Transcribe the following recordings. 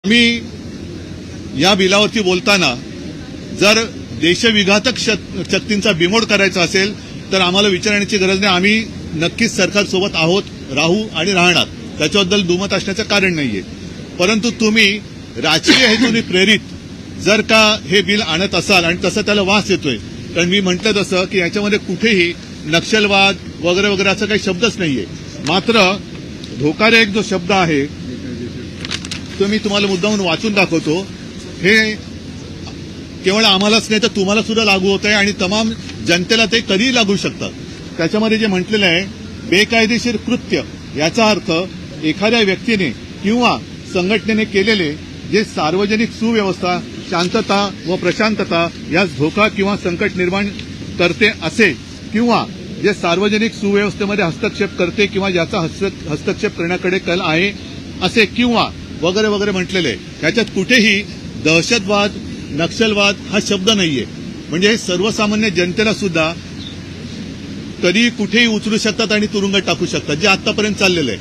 आम्ही या बिलावरती बोलताना जर देशविघातक शक्तींचा बिमोड करायचा असेल तर आम्हाला विचारण्याची गरज नाही. आम्ही नक्कीच सरकारसोबत आहोत, राहू आणि राहणार. त्याच्याबद्दल दुमत असण्याचं कारण नाहीये. परंतु तुम्ही राजकीय हेतूने प्रेरित जर का हे बिल आणत असाल आणि तसं त्याला वास येतोय, कारण मी म्हटलं तसं की याच्यामध्ये कुठेही नक्षलवाद वगैरे वगैरे असं काही शब्दच नाहीये. मात्र धोकादायक जो शब्द आहे तो मी तुम्हाला मुद्दामून वाचून दाखवतो. हे केवळ आम्हालाच नाही तर तुम्हाला सुद्धा लागू होत आहे आणि तमाम जनतेला ते कधीही लागू शकतात. त्याच्यामध्ये जे म्हटलेलं आहे, बेकायदेशीर कृत्य याचा अर्थ एखाद्या व्यक्तीने किंवा संघटनेने केलेले जे सार्वजनिक सुव्यवस्था, शांतता व प्रशांतता यास धोका किंवा संकट निर्माण करते असे, किंवा जे सार्वजनिक सुव्यवस्थेमध्ये हस्तक्षेप करते किंवा ज्याचा हस्तक्षेप करण्याकडे कल आहे असे, किंवा वगैरे वगैरे म्हटलेले. त्याच्यात कुठेही दहशतवाद, नक्षलवाद हा शब्द नाहीये. म्हणजे सर्वसामान्य जनतेला सुद्धा कधी कुठेही उचलू शकतात आणि तुरुंगात टाकू शकतात, जे आतापर्यंत चाललेलं आहे.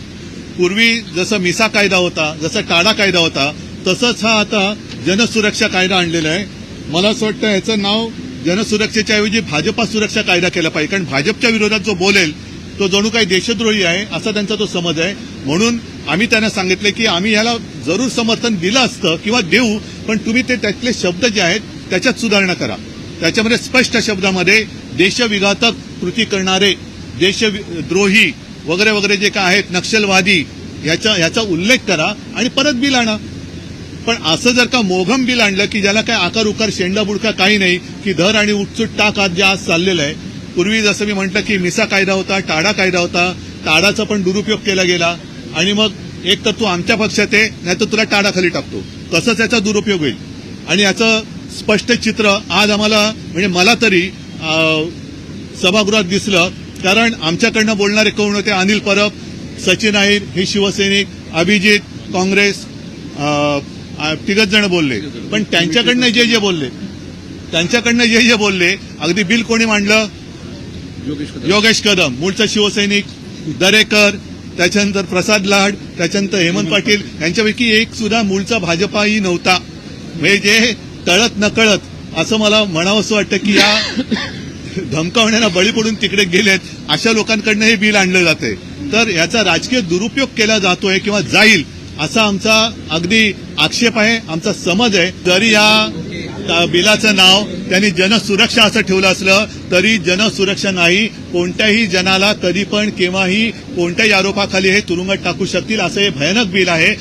पूर्वी जसं मिसा कायदा होता, जसा टाडा कायदा होता, तसंच हा आता जनसुरक्षा कायदा आणलेला आहे. मला असं वाटतं याचं नाव जनसुरक्षेच्या ऐवजी भाजपा सुरक्षा कायदा केला पाहिजे, कारण भाजपच्या विरोधात जो बोलेल तो जणू काही देशद्रोही आहे असा त्यांचा तो समज आहे. म्हणून आम्ही त्यांना सांगितले की आम्ही याला जरूर समर्थन दिलं असतं किंवा देऊ, पण तुम्ही ते त्यातले शब्द जे आहेत त्याच्यात सुधारणा करा. त्याच्यामध्ये स्पष्ट शब्दामध्ये देशविघातक कृती करणारे, देशद्रोही वगैरे वगैरे जे काय आहेत, नक्षलवादी, याचा उल्लेख करा आणि परत बिल आणा. पण असं जर का मोघम बिल आणलं की ज्याला काय आकार उकार शेंडा बुडका काही नाही, की धर आणि उठसूट टाक आज जे आज चाललेलं आहे. पूर्वी जसं मी म्हटलं की मिसा कायदा होता, टाडा कायदा होता, टाडाचा पण दुरुपयोग केला गेला आणि मग एक तर तू आमच्या पक्षात आहे, नाही तर तुला टाडाखाली टाकतो, तसंच याचा दुरुपयोग होईल. आणि याचं स्पष्ट चित्र आज आम्हाला, म्हणजे मला तरी सभागृहात दिसलं. कारण आमच्याकडनं बोलणारे कोण होते? अनिल परब, सचिन अहिर हे शिवसैनिक, अभिजित काँग्रेस, तिघच जण बोलले. पण त्यांच्याकडनं जे बोलले अगदी बिल कोणी मांडलं? योगेश कदम, मूळचा शिवसैनिक, दरेकर, त्याच्यानंतर प्रसाद लाड, त्याच्यानंतर हेमंत पाटील, यांच्यापैकी एक सुद्धा मूळचा भाजपाही नव्हता. म्हणजे जे तळत नकळत असं मला म्हणावंसं वाटतं की या धमकावण्याला बळी पडून तिकडे गेलेत अशा लोकांकडनं हे बिल आणलं जाते. तर याचा राजकीय दुरुपयोग केला जातोय किंवा जाईल असा आमचा अगदी आक्षेप आहे, आमचा समज आहे. जरी या बिलाचं नाव त्यांनी जनसुरक्षा असं ठेवलं असलं तरी जनसुरक्षा नाही. कोणत्याही जनाला कधी पण केव्हाही कोणत्याही आरोपाखाली हे तुरुंगात टाकू शकतील असं हे भयानक बिल आहे.